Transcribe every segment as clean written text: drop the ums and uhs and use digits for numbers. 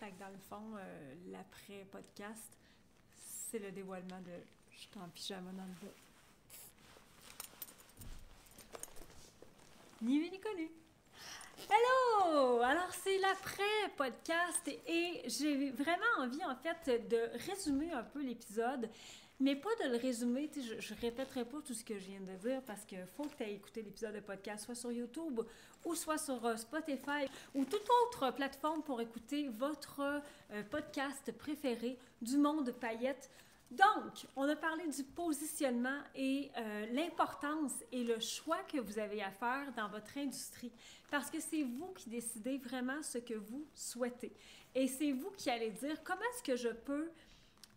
Fait que dans le fond, l'après-podcast, c'est le dévoilement de « je suis en pyjama dans le bas ». Ni vu ni connu. Hello! Alors, c'est l'après-podcast et j'ai vraiment envie, en fait, de résumer un peu l'épisode, mais pas de le résumer, tu sais, je répéterai pas tout ce que je viens de dire parce qu'il faut que tu aies écouté l'épisode de podcast soit sur YouTube ou soit sur Spotify ou toute autre plateforme pour écouter votre podcast préféré du monde paillettes. Donc, on a parlé du positionnement et l'importance et le choix que vous avez à faire dans votre industrie parce que c'est vous qui décidez vraiment ce que vous souhaitez. Et c'est vous qui allez dire comment est-ce que je peux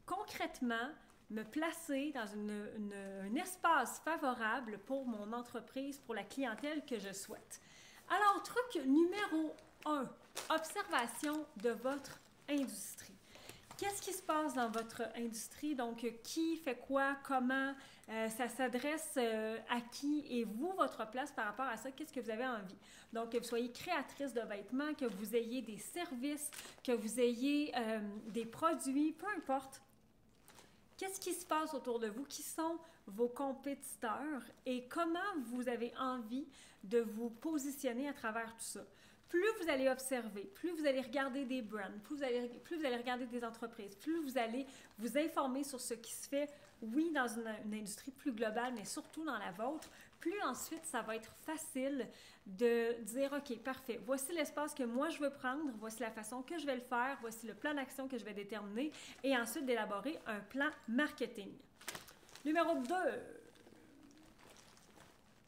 concrètement me placer dans un espace favorable pour mon entreprise, pour la clientèle que je souhaite. Alors, truc numéro 1, observation de votre industrie. Qu'est-ce qui se passe dans votre industrie? Donc, qui fait quoi? Comment? Ça s'adresse à qui? Et vous, votre place par rapport à ça, qu'est-ce que vous avez envie? Donc, que vous soyez créatrice de vêtements, que vous ayez des services, que vous ayez des produits, peu importe. Qu'est-ce qui se passe autour de vous? Qui sont vos compétiteurs? Et comment vous avez envie de vous positionner à travers tout ça? Plus vous allez observer, plus vous allez regarder des brands, plus vous allez regarder des entreprises, plus vous allez vous informer sur ce qui se fait, oui, dans une industrie plus globale, mais surtout dans la vôtre, plus ensuite, ça va être facile de dire, OK, parfait, voici l'espace que moi je veux prendre, voici la façon que je vais le faire, voici le plan d'action que je vais déterminer, et ensuite d'élaborer un plan marketing. Numéro 2,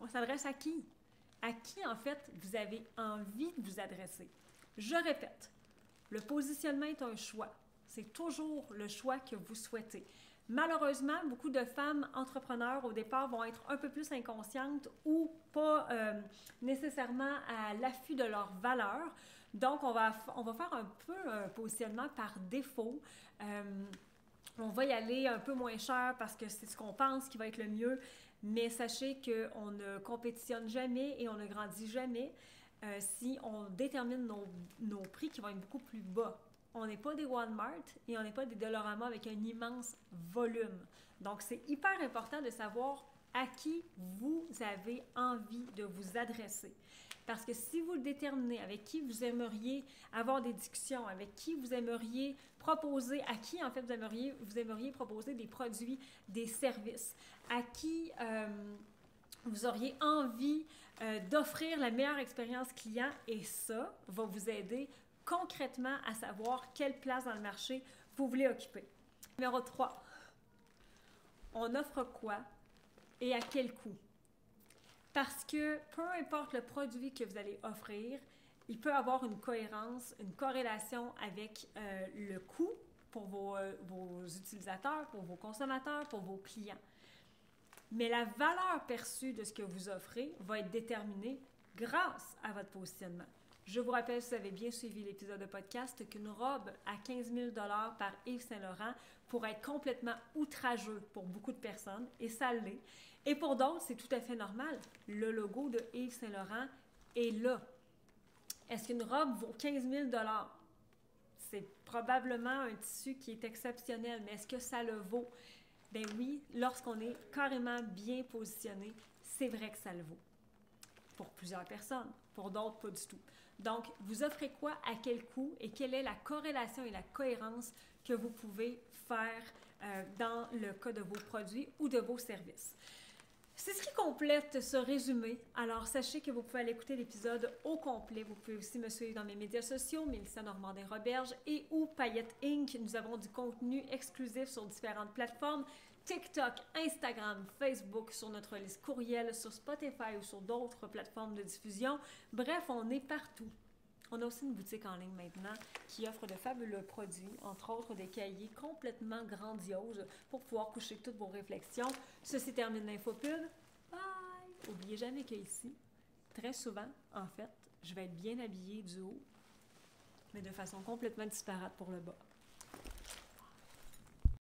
on s'adresse à qui? À qui, en fait, vous avez envie de vous adresser. Je répète, le positionnement est un choix. C'est toujours le choix que vous souhaitez. Malheureusement, beaucoup de femmes entrepreneurs, au départ, vont être un peu plus inconscientes ou pas nécessairement à l'affût de leurs valeurs. Donc, on va faire un peu un positionnement par défaut. On va y aller un peu moins cher parce que c'est ce qu'on pense qui va être le mieux. Mais sachez qu'on ne compétitionne jamais et on ne grandit jamais si on détermine nos prix qui vont être beaucoup plus bas. On n'est pas des Walmart et on n'est pas des Dollarama avec un immense volume. Donc, c'est hyper important de savoir à qui vous avez envie de vous adresser. Parce que si vous le déterminez, avec qui vous aimeriez avoir des discussions, avec qui vous aimeriez proposer, à qui en fait vous aimeriez proposer des produits, des services, à qui vous auriez envie d'offrir la meilleure expérience client, et ça va vous aider concrètement à savoir quelle place dans le marché vous voulez occuper. Numéro 3, on offre quoi et à quel coût? Parce que peu importe le produit que vous allez offrir, il peut avoir une cohérence, une corrélation avec le coût pour vos utilisateurs, pour vos consommateurs, pour vos clients. Mais la valeur perçue de ce que vous offrez va être déterminée grâce à votre positionnement. Je vous rappelle, si vous avez bien suivi l'épisode de podcast, qu'une robe à 15 000 $ par Yves Saint-Laurent pourrait être complètement outrageux pour beaucoup de personnes, et ça l'est. Et pour d'autres, c'est tout à fait normal. Le logo de Yves Saint-Laurent est là. Est-ce qu'une robe vaut 15 000 $? C'est probablement un tissu qui est exceptionnel, mais est-ce que ça le vaut? Ben oui, lorsqu'on est carrément bien positionné, c'est vrai que ça le vaut. Pour plusieurs personnes, pour d'autres, pas du tout. Donc, vous offrez quoi, à quel coût et quelle est la corrélation et la cohérence que vous pouvez faire dans le cas de vos produits ou de vos services. C'est ce qui complète ce résumé. Alors, sachez que vous pouvez aller écouter l'épisode au complet. Vous pouvez aussi me suivre dans mes médias sociaux, Mélissa Normandin-Roberge et ou Paillettes Inc. Nous avons du contenu exclusif sur différentes plateformes. TikTok, Instagram, Facebook, sur notre liste courriel, sur Spotify ou sur d'autres plateformes de diffusion. Bref, on est partout. On a aussi une boutique en ligne maintenant qui offre de fabuleux produits, entre autres des cahiers complètement grandioses pour pouvoir coucher toutes vos réflexions. Ceci termine l'infopub. Bye! N'oubliez jamais qu'ici, très souvent, en fait, je vais être bien habillée du haut, mais de façon complètement disparate pour le bas.